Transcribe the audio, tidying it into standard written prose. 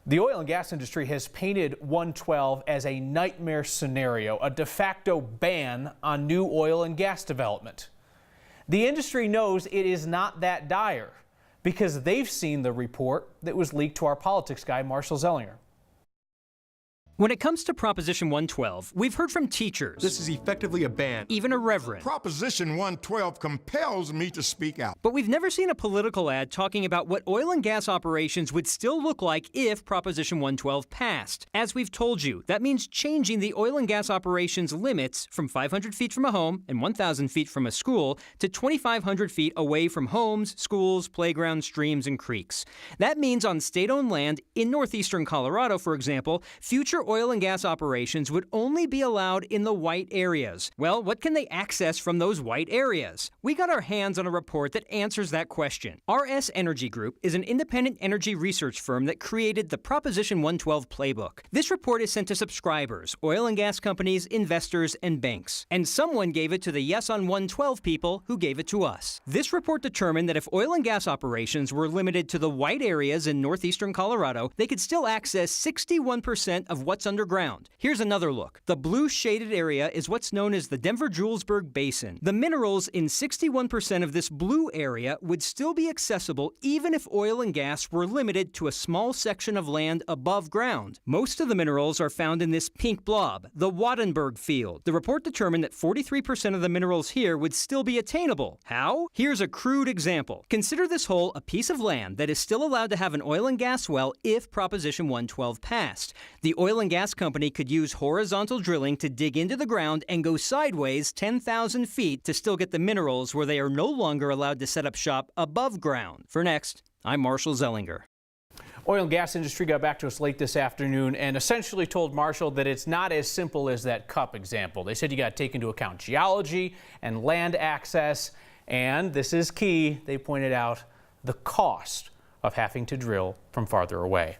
The oil and gas industry has painted 112 as a nightmare scenario, a de facto ban on new oil and gas development. The industry knows it is not that dire because they've seen the report that was leaked to our politics guy, Marshall Zellinger. When it comes to Proposition 112, we've heard from teachers. This is effectively a ban. Even a reverend. Proposition 112 compels me to speak out. But we've never seen a political ad talking about what oil and gas operations would still look like if Proposition 112 passed. As we've told you, that means changing the oil and gas operations limits from 500 feet from a home and 1,000 feet from a school to 2,500 feet away from homes, schools, playgrounds, streams, and creeks. That means on state-owned land in northeastern Colorado, for example, future oil and gas operations would only be allowed in the white areas. Well, what can they access from those white areas? We got our hands on a report that answers that question. RS Energy Group is an independent energy research firm that created the Proposition 112 playbook. This report is sent to subscribers, oil and gas companies, investors, and banks. And someone gave it to the Yes on 112 people who gave it to us. This report determined that if oil and gas operations were limited to the white areas in northeastern Colorado, they could still access 61% of what's underground. Here's another look. The blue shaded area is what's known as the Denver-Julesburg Basin. The minerals in 61% of this blue area would still be accessible even if oil and gas were limited to a small section of land above ground. Most of the minerals are found in this pink blob, the Wattenberg Field. The report determined that 43% of the minerals here would still be attainable. How? Here's a crude example. Consider this hole a piece of land that is still allowed to have an oil and gas well if Proposition 112 passed. The oil and gas company could use horizontal drilling to dig into the ground and go sideways 10,000 feet to still get the minerals where they are no longer allowed to set up shop above ground. For Next, I'm Marshall Zellinger. Oil and gas industry got back to us late this afternoon and essentially told Marshall that it's not as simple as that cup example. They said you got to take into account geology and land access, and this is key, they pointed out, the cost of having to drill from farther away.